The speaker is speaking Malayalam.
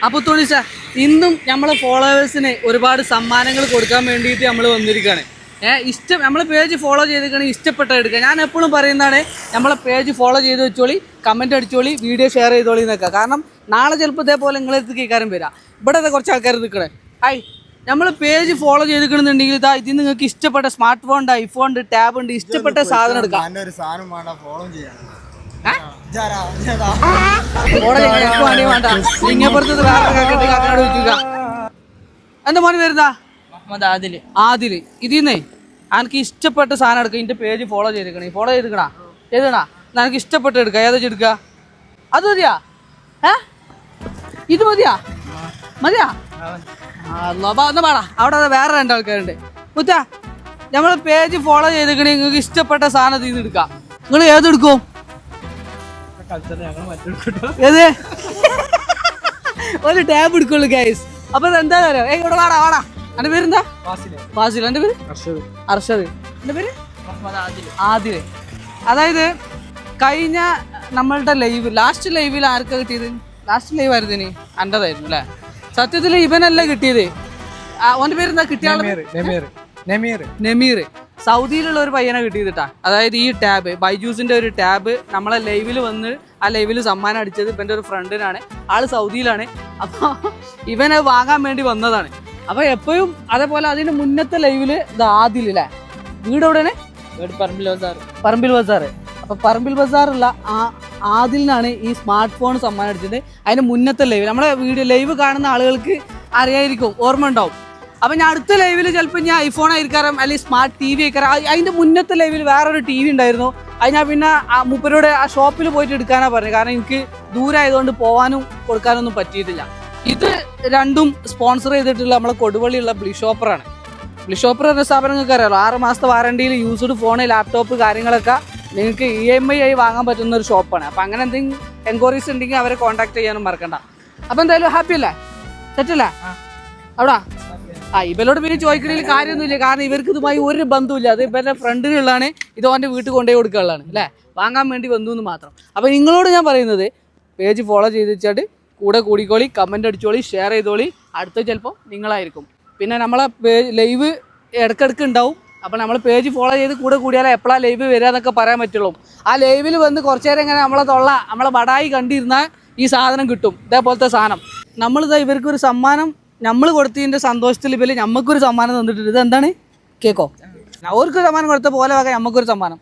അപ്പോൾ തോണി സാർ ഇന്നും നമ്മളെ ഫോളോവേഴ്സിന് ഒരുപാട് സമ്മാനങ്ങൾ കൊടുക്കാൻ വേണ്ടിയിട്ട് നമ്മൾ വന്നിരിക്കുകയാണ്. നമ്മളെ പേജ് ഫോളോ ചെയ്തിരിക്കുകയാണ്, ഇഷ്ടപ്പെട്ട എടുക്കുക. ഞാൻ എപ്പോഴും പറയുന്നതാണ് നമ്മളെ പേജ് ഫോളോ ചെയ്ത് വെച്ചോളി, കമൻറ്റ് അടിച്ചോളി, വീഡിയോ ഷെയർ ചെയ്തോളി എന്നൊക്കെ. കാരണം നാളെ ചിലപ്പോൾ ഇതേപോലെ നിങ്ങളെടുത്ത് കേൾക്കാനും വരാം. ഇവിടെ കുറച്ച് ആൾക്കാർ നിൽക്കണേ. ഹായ്, നമ്മൾ പേജ് ഫോളോ ചെയ്തിരിക്കണമെന്നുണ്ടെങ്കിൽ ഇതാ ഇത് നിങ്ങൾക്ക് ഇഷ്ടപ്പെട്ട സ്മാർട്ട് ഫോൺ ഉണ്ട്, ഐഫോൺ ഉണ്ട്, ടാബ് ഉണ്ട്, ഇഷ്ടപ്പെട്ട സാധനം എടുക്കാം. എന്താ മോനെ വരുന്ന ആദില് ഇതിന്നേ എനിക്ക് ഇഷ്ടപ്പെട്ട സാധനം എടുക്കുക. ഇതിന്റെ പേജ് ഫോളോ ചെയ്തിരിക്കണേ, ഫോളോ ചെയ്തിക്കണ എനിക്ക് ഇഷ്ടപ്പെട്ട എടുക്കുക. ഏതാ എടുക്കുക? അത് മതിയാ? ഇത് മതിയാ? മതിയാ? എന്നാ പാടാ. അവിടെ വേറെ രണ്ടാൾക്കാരുണ്ട്. മുത്ത നമ്മള് പേജ് ഫോളോ ചെയ്തിക്കണേ, നിങ്ങൾക്ക് ഇഷ്ടപ്പെട്ട സാധനം തീർന്ന് എടുക്കാം. നിങ്ങൾ ഏതെടുക്കും? ഏത് ഒരു ടാബ് എടുക്കുള്ളൂ ഗൈസ്. അപ്പൊ എന്താ പറയാ? ഇവിടെ വാടാ വാടാ. എന്റെ പേരെന്താ? ഫാസിൽ. എന്റെ പേര് അർഷദ്. എന്റെ പേര് ആദില്. അതായത് കഴിഞ്ഞ നമ്മളുടെ ലൈവ്, ലാസ്റ്റ് ലൈവിൽ ആർക്കാ കിട്ടിയത്? ലാസ്റ്റ് ലൈവ് ആയിരുന്നു ഇനി എന്റേതായിരുന്നു അല്ലേ? സത്യത്തിൽ ഇവനല്ല കിട്ടിയത്. ഓന്റെ പേരെന്താ? കിട്ടിയ നമീർ. സൗദിയിലുള്ള ഒരു പയ്യനെ കിട്ടിയതിട്ടാ. അതായത് ഈ ടാബ്, ബൈജൂസിന്റെ ഒരു ടാബ് നമ്മളെ ലൈവിൽ വന്ന് ആ ലൈവിൽ സമ്മാനം അടിച്ചത് ഇവന്റെ ഒരു ഫ്രണ്ടിനാണ്. ആള് സൗദിയിലാണ്. അപ്പൊ ഇവനെ വാങ്ങാൻ വേണ്ടി വന്നതാണ്. അപ്പൊ എപ്പോഴും അതേപോലെ അതിന് മുന്നത്തെ ലൈവില് ഇത് ആദിലല്ലേ? വീട് എവിടെയാണ്? പറമ്പിൽ ബസാർ. അപ്പൊ പറമ്പിൽ ബസാറുള്ള ആദിലിനാണ് ഈ സ്മാർട്ട് ഫോൺ സമ്മാനം അടിച്ചത്. അതിന് മുന്നത്തെ ലൈവ് നമ്മളെ വീഡിയോ ലൈവ് കാണുന്ന ആളുകൾക്ക് അറിയായിരിക്കും, ഓർമ്മ ഉണ്ടാവും. അപ്പം ഞാൻ അടുത്ത ലൈവിൽ ചിലപ്പോൾ ഞാൻ ഐഫോൺ ആയിരിക്കാം, അല്ലെങ്കിൽ സ്മാർട്ട് TV ആയിരിക്കാം. അതിൻ്റെ മുന്നത്തെ ലൈവിൽ വേറൊരു TV ഉണ്ടായിരുന്നു. അത് ഞാൻ പിന്നെ മൂപ്പരോട് ആ ഷോപ്പിൽ പോയിട്ട് എടുക്കാനാണ് പറഞ്ഞത്. കാരണം എനിക്ക് ദൂരമായതുകൊണ്ട് പോകാനും കൊടുക്കാനൊന്നും പറ്റിയിട്ടില്ല. ഇത് രണ്ടും സ്പോൺസർ ചെയ്തിട്ടുള്ള നമ്മളെ കൊടുവള്ളിയുള്ള ബ്ലിഷോപ്പറാണ്. ബ്ലിഷോപ്പർ എന്ന സ്ഥാപനം നിങ്ങൾക്ക് അറിയാമല്ലോ. 6 മാസത്തെ വാറണ്ടിയിൽ യൂസ്ഡ് ഫോണ്, ലാപ്ടോപ്പ് കാര്യങ്ങളൊക്കെ നിങ്ങൾക്ക് EMI ആയി വാങ്ങാൻ പറ്റുന്ന ഒരു ഷോപ്പാണ്. അപ്പം അങ്ങനെ എന്തെങ്കിലും എൻക്വയറീസ് ഉണ്ടെങ്കിൽ അവരെ കോൺടാക്ട് ചെയ്യാനും മറക്കണ്ട. അപ്പം എന്തായാലും ഹാപ്പി അല്ലേ? സെറ്റല്ലേ അവിടെ? ഇവരോട് പിന്നെ ചോദിക്കണതിൽ കാര്യമൊന്നുമില്ല. കാരണം ഇവർക്ക് ഇതുമായി ഒരു ബന്ധമില്ല. അത് ഇവരുടെ ഫ്രണ്ടിനുള്ളതാണ്. ഇത് അവൻ്റെ വീട്ടിൽ കൊണ്ടുപോയി കൊടുക്കാനുള്ളതാണ് അല്ലേ? വാങ്ങാൻ വേണ്ടി വന്നു എന്ന് മാത്രം. അപ്പോൾ നിങ്ങളോട് ഞാൻ പറയുന്നത് പേജ് ഫോളോ ചെയ്ത് വെച്ചാൽ കൂടെ കൂടിക്കോളി, കമൻറ്റ് അടിച്ചോളി, ഷെയർ ചെയ്തോളി. അടുത്ത ചിലപ്പോൾ നിങ്ങളായിരിക്കും. പിന്നെ നമ്മളെ ലൈവ് ഇടയ്ക്കിടയ്ക്ക് ഉണ്ടാവും. അപ്പോൾ നമ്മൾ പേജ് ഫോളോ ചെയ്ത് കൂടെ കൂടിയാലേ എപ്പോഴാണ് ലൈവ് വരിക എന്നൊക്കെ പറയാൻ പറ്റുള്ളൂ. ആ ലൈവിൽ വന്ന് കുറച്ച് നേരം ഇങ്ങനെ നമ്മളെ ബടായി കണ്ടിരുന്നാൽ ഈ സാധനം കിട്ടും. ഇതേപോലത്തെ സാധനം നമ്മളിതാ ഇവർക്കൊരു സമ്മാനം നമ്മൾ കൊടുത്തതിൻ്റെ സന്തോഷത്തിൽ ഇവർ നമുക്കൊരു സമ്മാനം തന്നിട്ടുണ്ട്. ഇത് എന്താണ്? കേക്കോ? അവർക്കൊരു സമ്മാനം കൊടുത്ത പോലെ വക നമുക്കൊരു സമ്മാനം.